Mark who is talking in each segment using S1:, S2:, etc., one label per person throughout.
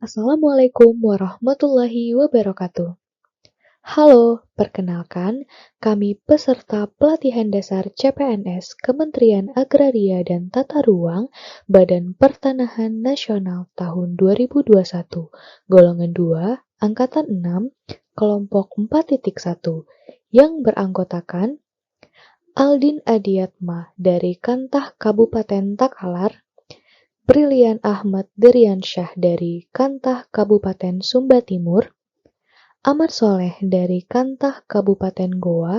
S1: Assalamualaikum warahmatullahi wabarakatuh. Halo, perkenalkan, kami peserta pelatihan dasar CPNS Kementerian Agraria dan Tata Ruang Badan Pertanahan Nasional tahun 2021, golongan 2, angkatan 6, kelompok 4.1, yang beranggotakan Aldin Adiatma dari Kantah Kabupaten Takalar, Brilian Ahmad Deriansyah dari Kantah Kabupaten Sumba Timur, Ahmad Soleh dari Kantah Kabupaten Goa,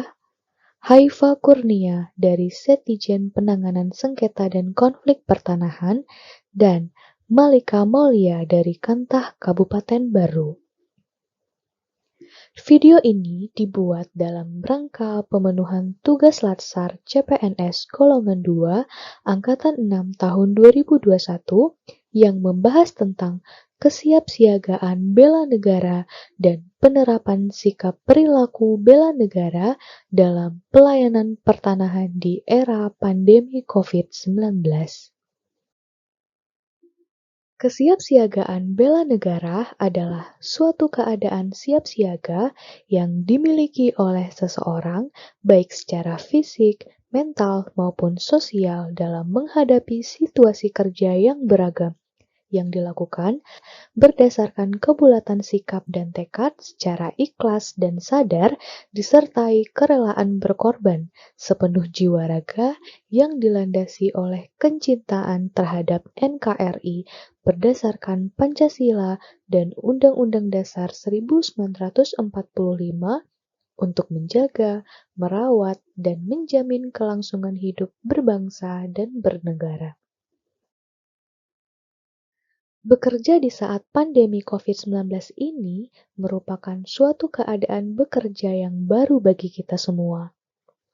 S1: Haifa Kurnia dari Setijen Penanganan Sengketa dan Konflik Pertanahan, dan Malika Maulia dari Kantah Kabupaten Baru. Video ini dibuat dalam rangka pemenuhan tugas Latsar CPNS golongan 2 angkatan 6 tahun 2021 yang membahas tentang kesiapsiagaan bela negara dan penerapan sikap perilaku bela negara dalam pelayanan pertanahan di era pandemi COVID-19. Kesiapsiagaan bela negara adalah suatu keadaan siap siaga yang dimiliki oleh seseorang baik secara fisik, mental, maupun sosial dalam menghadapi situasi kerja yang beragam yang dilakukan berdasarkan kebulatan sikap dan tekad secara ikhlas dan sadar disertai kerelaan berkorban sepenuh jiwa raga yang dilandasi oleh kecintaan terhadap NKRI berdasarkan Pancasila dan Undang-Undang Dasar 1945 untuk menjaga, merawat, dan menjamin kelangsungan hidup berbangsa dan bernegara. Bekerja di saat pandemi COVID-19 ini merupakan suatu keadaan bekerja yang baru bagi kita semua.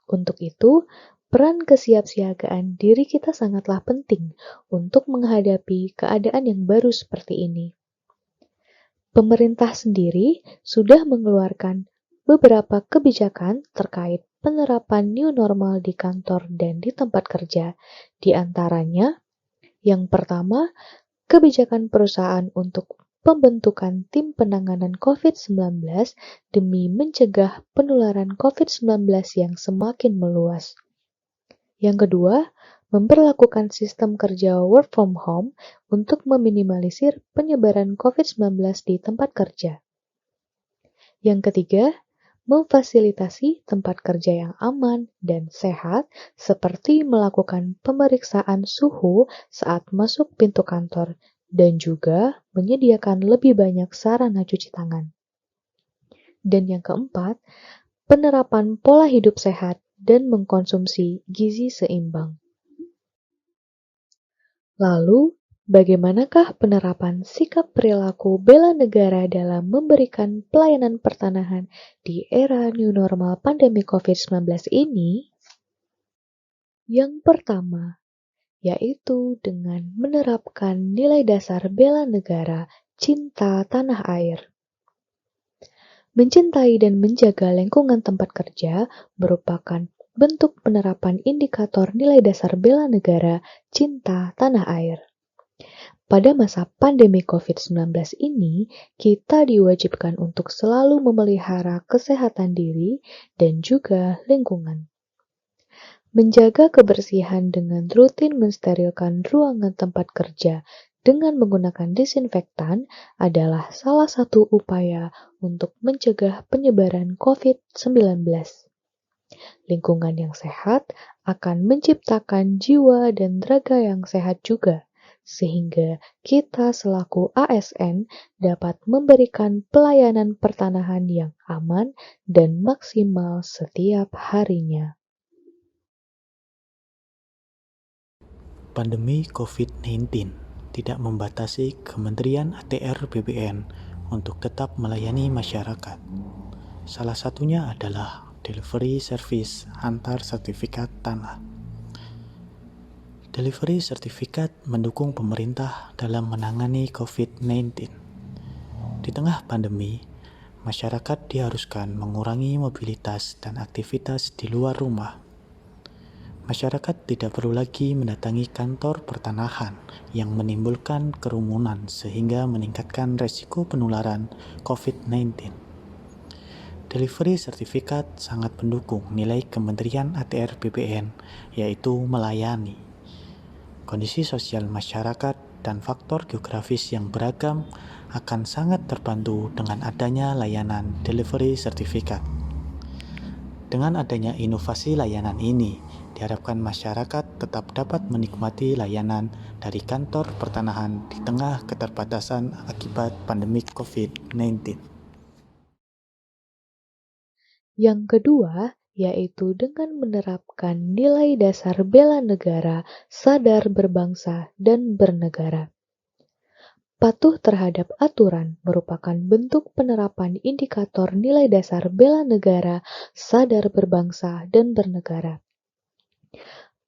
S1: Untuk itu, peran kesiapsiagaan diri kita sangatlah penting untuk menghadapi keadaan yang baru seperti ini. Pemerintah sendiri sudah mengeluarkan beberapa kebijakan terkait penerapan new normal di kantor dan di tempat kerja. Di antaranya, yang pertama, kebijakan perusahaan untuk pembentukan tim penanganan COVID-19 demi mencegah penularan COVID-19 yang semakin meluas. Yang kedua, memberlakukan sistem kerja work from home untuk meminimalisir penyebaran COVID-19 di tempat kerja. Yang ketiga, memfasilitasi tempat kerja yang aman dan sehat seperti melakukan pemeriksaan suhu saat masuk pintu kantor dan juga menyediakan lebih banyak sarana cuci tangan. Dan yang keempat, penerapan pola hidup sehat dan mengkonsumsi gizi seimbang. Lalu, bagaimanakah penerapan sikap perilaku bela negara dalam memberikan pelayanan pertanahan di era new normal pandemi COVID-19 ini? Yang pertama, yaitu dengan menerapkan nilai dasar bela negara, cinta tanah air. Mencintai dan menjaga lingkungan tempat kerja merupakan bentuk penerapan indikator nilai dasar bela negara, cinta tanah air. Pada masa pandemi COVID-19 ini, kita diwajibkan untuk selalu memelihara kesehatan diri dan juga lingkungan. Menjaga kebersihan dengan rutin mensterilkan ruangan tempat kerja dengan menggunakan disinfektan adalah salah satu upaya untuk mencegah penyebaran COVID-19. Lingkungan yang sehat akan menciptakan jiwa dan raga yang sehat juga, sehingga kita selaku ASN dapat memberikan pelayanan pertanahan yang aman dan maksimal setiap harinya.
S2: Pandemi COVID-19 tidak membatasi Kementerian ATR BPN untuk tetap melayani masyarakat. Salah satunya adalah delivery service antar sertifikat tanah. Delivery sertifikat mendukung pemerintah dalam menangani COVID-19. Di tengah pandemi, masyarakat diharuskan mengurangi mobilitas dan aktivitas di luar rumah. Masyarakat tidak perlu lagi mendatangi kantor pertanahan yang menimbulkan kerumunan sehingga meningkatkan resiko penularan COVID-19. Delivery sertifikat sangat mendukung nilai Kementerian ATR BPN, yaitu melayani. Kondisi sosial masyarakat dan faktor geografis yang beragam akan sangat terbantu dengan adanya layanan delivery sertifikat. Dengan adanya inovasi layanan ini, diharapkan masyarakat tetap dapat menikmati layanan dari kantor pertanahan di tengah keterbatasan akibat pandemi COVID-19.
S1: Yang kedua, yaitu dengan menerapkan nilai dasar bela negara, sadar berbangsa, dan bernegara. Patuh terhadap aturan merupakan bentuk penerapan indikator nilai dasar bela negara, sadar berbangsa, dan bernegara.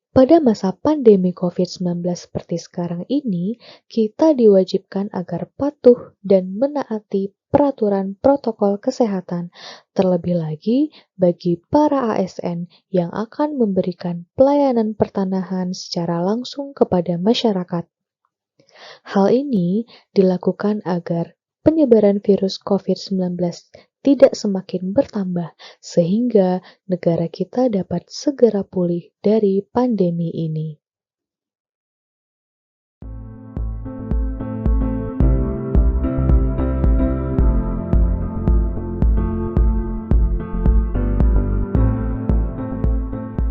S1: Pada masa pandemi COVID-19 seperti sekarang ini, kita diwajibkan agar patuh dan menaati peraturan protokol kesehatan, terlebih lagi bagi para ASN yang akan memberikan pelayanan pertanahan secara langsung kepada masyarakat. Hal ini dilakukan agar penyebaran virus COVID-19 tidak semakin bertambah, sehingga negara kita dapat segera pulih dari pandemi ini.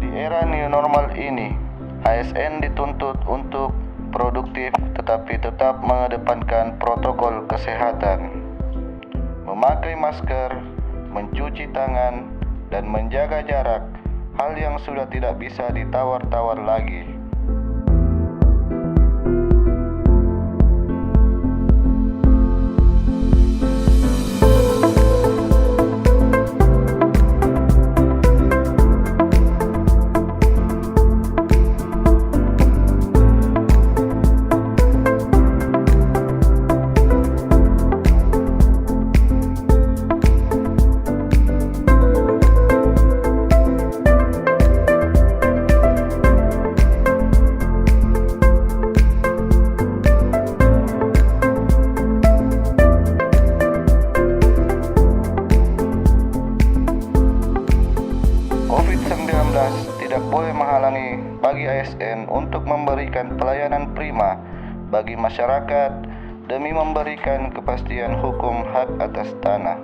S3: Di era new normal ini, ASN dituntut untuk produktif tetapi tetap mengedepankan protokol kesehatan. Memakai masker, mencuci tangan, dan menjaga jarak, hal yang sudah tidak bisa ditawar-tawar lagi. COVID-19 tidak boleh menghalangi bagi ASN untuk memberikan pelayanan prima bagi masyarakat demi memberikan kepastian hukum hak atas tanah.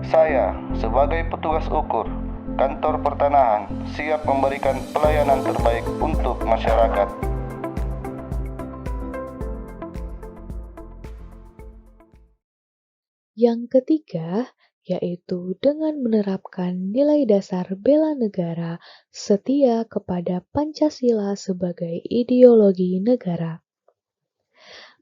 S3: Saya, sebagai petugas ukur kantor pertanahan, siap memberikan pelayanan terbaik untuk masyarakat.
S1: Yang ketiga, yaitu dengan menerapkan nilai dasar bela negara, setia kepada Pancasila sebagai ideologi negara.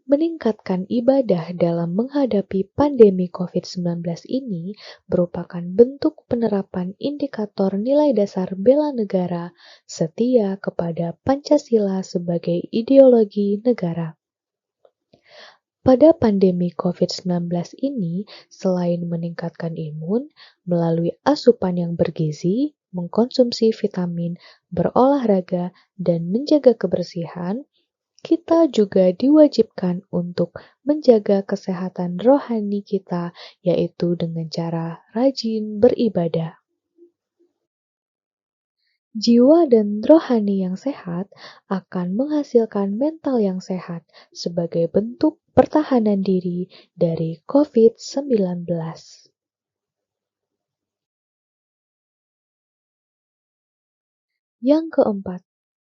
S1: Meningkatkan ibadah dalam menghadapi pandemi COVID-19 ini merupakan bentuk penerapan indikator nilai dasar bela negara, setia kepada Pancasila sebagai ideologi negara. Pada pandemi COVID-19 ini, selain meningkatkan imun melalui asupan yang bergizi, mengkonsumsi vitamin, berolahraga, dan menjaga kebersihan, kita juga diwajibkan untuk menjaga kesehatan rohani kita, yaitu dengan cara rajin beribadah. Jiwa dan rohani yang sehat akan menghasilkan mental yang sehat sebagai bentuk pertahanan diri dari COVID-19. Yang keempat,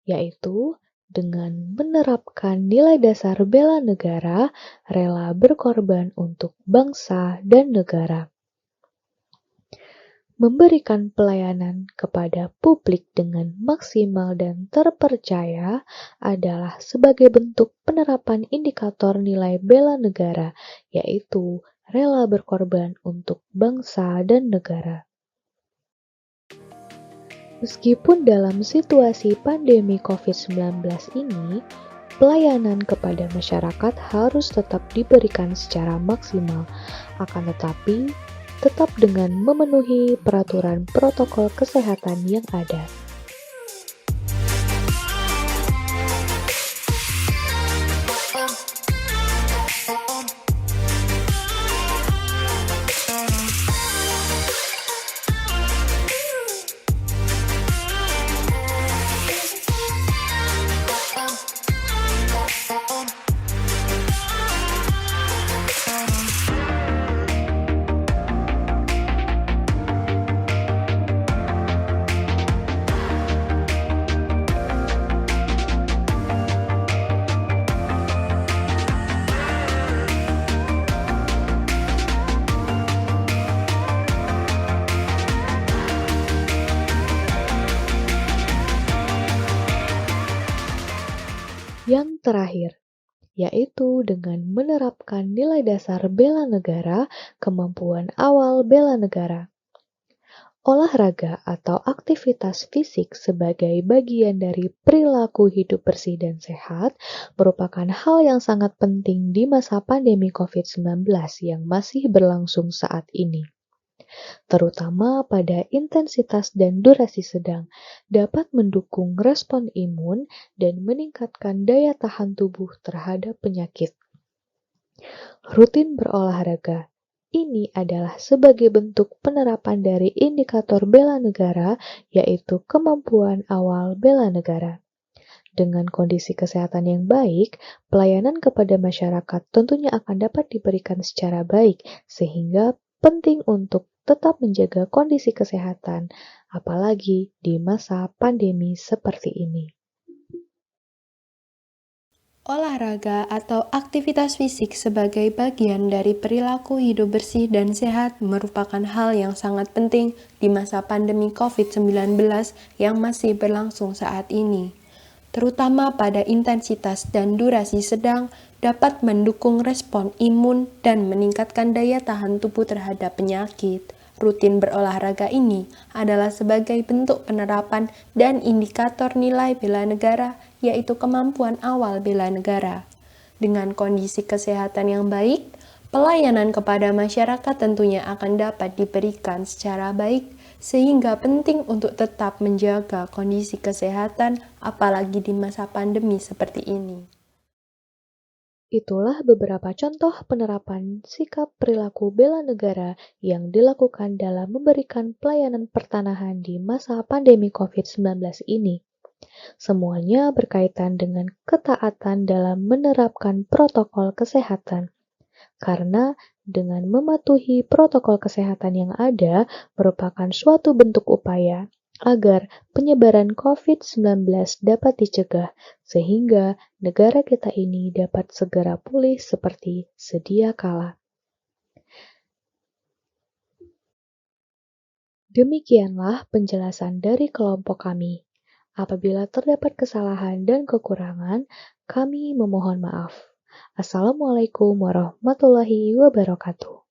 S1: yaitu dengan menerapkan nilai dasar bela negara, rela berkorban untuk bangsa dan negara. Memberikan pelayanan kepada publik dengan maksimal dan terpercaya adalah sebagai bentuk penerapan indikator nilai bela negara, yaitu rela berkorban untuk bangsa dan negara. Meskipun dalam situasi pandemi COVID-19 ini, pelayanan kepada masyarakat harus tetap diberikan secara maksimal, akan tetapi tetap dengan memenuhi peraturan protokol kesehatan yang ada. terakhir, yaitu dengan menerapkan nilai dasar bela negara, kemampuan awal bela negara. Olahraga atau aktivitas fisik sebagai bagian dari perilaku hidup bersih dan sehat merupakan hal yang sangat penting di masa pandemi COVID-19 yang masih berlangsung saat ini. Terutama pada intensitas dan durasi sedang, dapat mendukung respon imun dan meningkatkan daya tahan tubuh terhadap penyakit. Rutin berolahraga. Ini adalah sebagai bentuk penerapan dari indikator bela negara, yaitu kemampuan awal bela negara. Dengan kondisi kesehatan yang baik, pelayanan kepada masyarakat tentunya akan dapat diberikan secara baik, sehingga penting untuk tetap menjaga kondisi kesehatan, apalagi di masa pandemi seperti ini.
S4: Olahraga atau aktivitas fisik sebagai bagian dari perilaku hidup bersih dan sehat merupakan hal yang sangat penting di masa pandemi COVID-19 yang masih berlangsung saat ini. Terutama pada intensitas dan durasi sedang, dapat mendukung respon imun dan meningkatkan daya tahan tubuh terhadap penyakit. Rutin berolahraga ini adalah sebagai bentuk penerapan dan indikator nilai bela negara, yaitu kemampuan awal bela negara. Dengan kondisi kesehatan yang baik, pelayanan kepada masyarakat tentunya akan dapat diberikan secara baik, sehingga penting untuk tetap menjaga kondisi kesehatan, apalagi di masa pandemi seperti ini.
S1: Itulah beberapa contoh penerapan sikap perilaku bela negara yang dilakukan dalam memberikan pelayanan pertanahan di masa pandemi COVID-19 ini. Semuanya berkaitan dengan ketaatan dalam menerapkan protokol kesehatan. Karena dengan mematuhi protokol kesehatan yang ada merupakan suatu bentuk upaya agar penyebaran COVID-19 dapat dicegah, sehingga negara kita ini dapat segera pulih seperti sedia kala. Demikianlah penjelasan dari kelompok kami. Apabila terdapat kesalahan dan kekurangan, kami memohon maaf. Assalamualaikum warahmatullahi wabarakatuh.